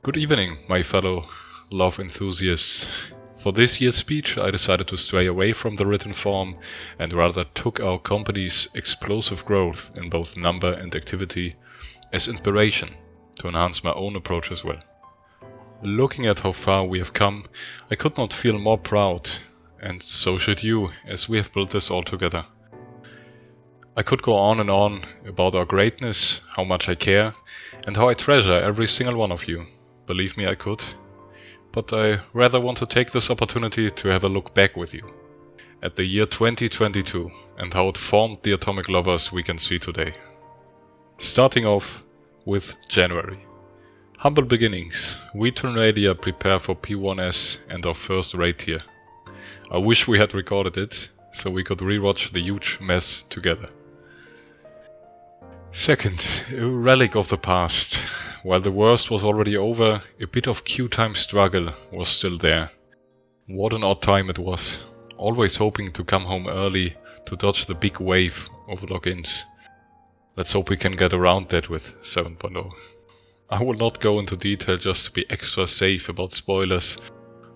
Good evening, my fellow love enthusiasts. For this year's speech, I decided to stray away from the written form and rather took our company's explosive growth in both number and activity as inspiration to enhance my own approach as well. Looking at how far we have come, I could not feel more proud, and so should you, as we have built this all together. I could go on and on about our greatness, how much I care, and how I treasure every single one of you. Believe me, I could. But I rather want to take this opportunity to have a look back with you at the year 2022 and how it formed the atomic lovers we can see today. Starting off with January. Humble beginnings. We Ternalia prepare for P1S and our first raid tier. I wish we had recorded it, so we could rewatch the huge mess together. Second, a relic of the past. While the worst was already over, a bit of queue time struggle was still there. What an odd time it was. Always hoping to come home early to dodge the big wave of logins. Let's hope we can get around that with 7.0. I will not go into detail just to be extra safe about spoilers,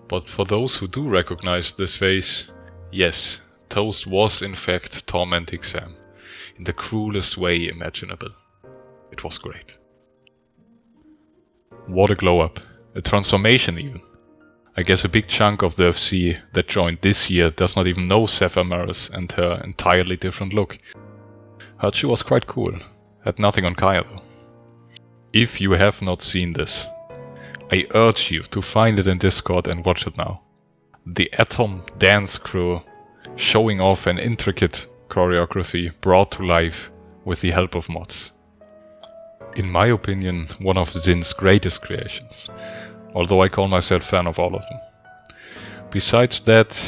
but for those who do recognize this face, yes, Toast was in fact tormenting Sam, in the cruelest way imaginable. It was great. What a glow up, a transformation even. I guess a big chunk of the FC that joined this year does not even know Sapphire Maris and her entirely different look. Hachu was quite cool, had nothing on Kaya though. If you have not seen this, I urge you to find it in Discord and watch it now. The Atom dance crew showing off an intricate choreography brought to life with the help of mods. In my opinion, one of Zin's greatest creations, although I call myself fan of all of them. Besides that,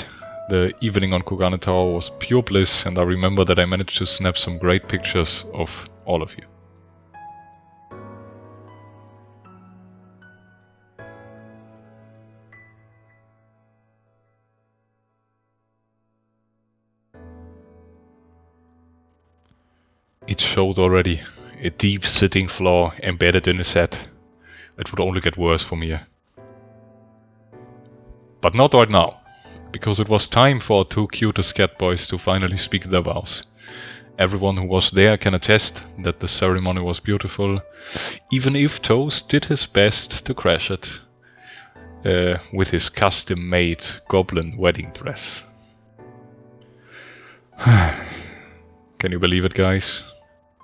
the evening on Kugane Tower was pure bliss, and I remember that I managed to snap some great pictures of all of you. It showed already, a deep sitting flaw embedded in his head. It would only get worse from here. But not right now, because it was time for our two cutest cat boys to finally speak their vows. Everyone who was there can attest that the ceremony was beautiful, even if Toast did his best to crash it with his custom-made goblin wedding dress. Can you believe it, guys?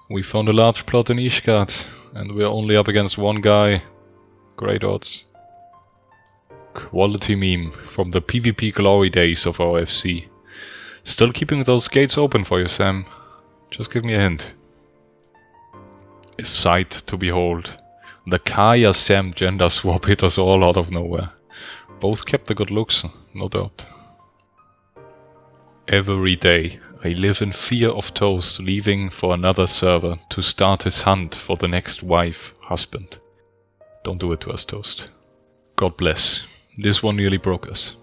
We found a large plot in Ishgard, and we're only up against one guy. Great odds. Quality meme from the PvP glory days of our FC. Still keeping those gates open for you, Sam. Just give me a hint. A sight to behold. The Kaya Sam gender swap hit us all out of nowhere. Both kept the good looks, no doubt. Every day I live in fear of Toast leaving for another server to start his hunt for the next wife, husband. Don't do it to us, Toast. God bless. This one nearly broke us.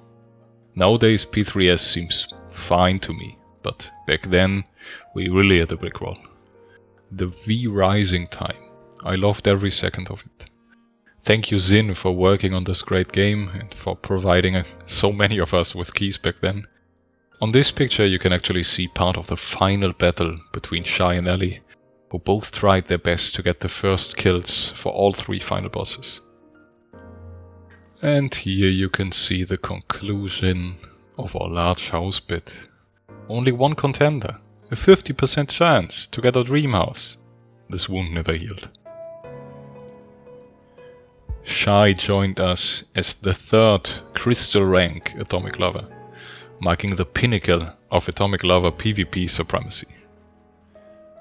Nowadays P3S seems fine to me, but back then we really had a brick wall. The V Rising time. I loved every second of it. Thank you Zin for working on this great game and for providing so many of us with keys back then. On this picture you can actually see part of the final battle between Shai and Ellie, who both tried their best to get the first kills for all three final bosses. And here you can see the conclusion of our large house bid. Only one contender, a 50% chance to get our dream house. This wound never healed. Shai joined us as the third Crystal rank Atomic Lover, marking the pinnacle of Atomic Lover PvP supremacy.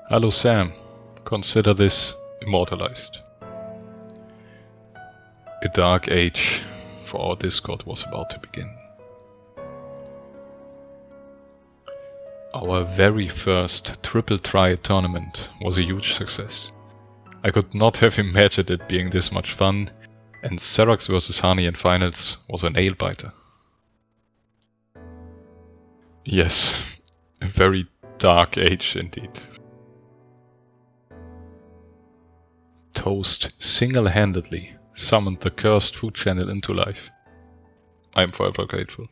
Hello Sam, consider this immortalized. A dark age for our Discord was about to begin. Our very first Triple Triad tournament was a huge success. I could not have imagined it being this much fun, and Xerox vs Honey in finals was a nail-biter. Yes, a very dark age indeed. Toast single-handedly summoned the cursed food channel into life. I am forever grateful.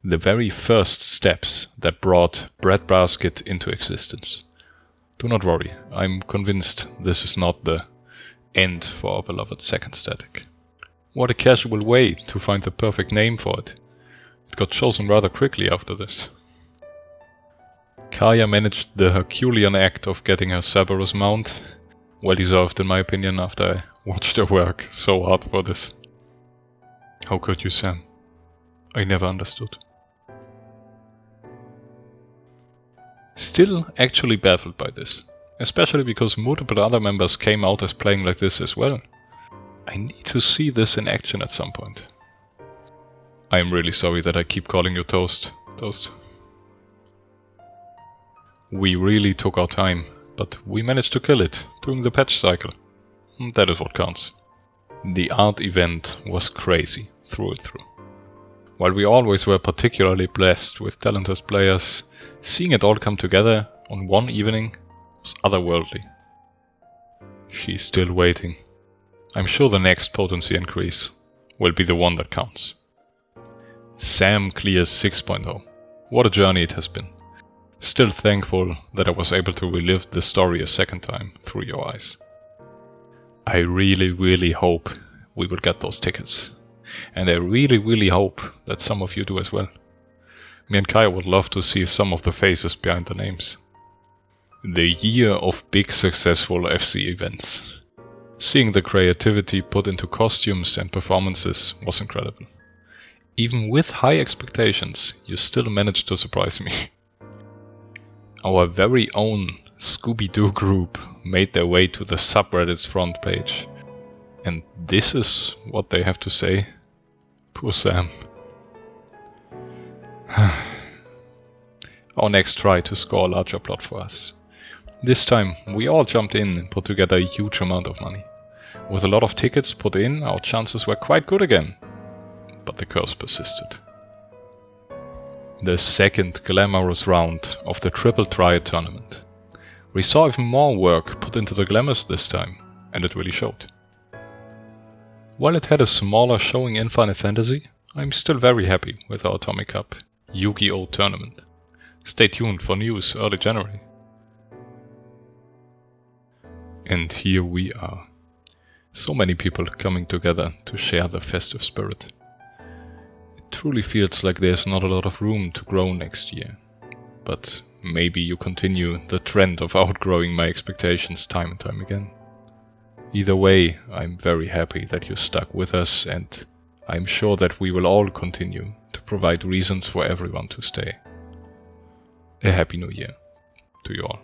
The very first steps that brought Breadbasket into existence. Do not worry, I'm convinced this is not the end for our beloved second static. What a casual way to find the perfect name for it. It got chosen rather quickly after this. Kaya managed the Herculean act of getting her Cerberus mount. Well deserved in my opinion after I watched her work so hard for this. How could you, Sam? I never understood. Still actually baffled by this, especially because multiple other members came out as playing like this as well. I need to see this in action at some point. I am really sorry that I keep calling you Toast. Toast. We really took our time, but we managed to kill it during the patch cycle. That is what counts. The art event was crazy, through and through. While we always were particularly blessed with talented players, seeing it all come together on one evening was otherworldly. She's still waiting. I'm sure the next potency increase will be the one that counts. Sam clears 6.0. What a journey it has been. Still thankful that I was able to relive the story a second time through your eyes. I really hope we will get those tickets. And I really hope that some of you do as well. Me and Kaya would love to see some of the faces behind the names. The year of big successful FC events. Seeing the creativity put into costumes and performances was incredible. Even with high expectations, you still managed to surprise me. Our very own Scooby-Doo group made their way to the subreddit's front page. And this is what they have to say. Poor Sam. Our next try to score a larger plot for us. This time we all jumped in and put together a huge amount of money. With a lot of tickets put in, our chances were quite good again. But the curse persisted. The second glamorous round of the Triple Triad tournament. We saw even more work put into the glamours this time, and it really showed. While it had a smaller showing in Final Fantasy, I'm still very happy with our Atomic Cup Yu-Gi-Oh! Tournament. Stay tuned for news early January. And here we are. So many people coming together to share the festive spirit. It truly feels like there's not a lot of room to grow next year. But maybe you continue the trend of outgrowing my expectations time and time again. Either way, I'm very happy that you stuck with us, and I'm sure that we will all continue to provide reasons for everyone to stay. A happy new year to you all.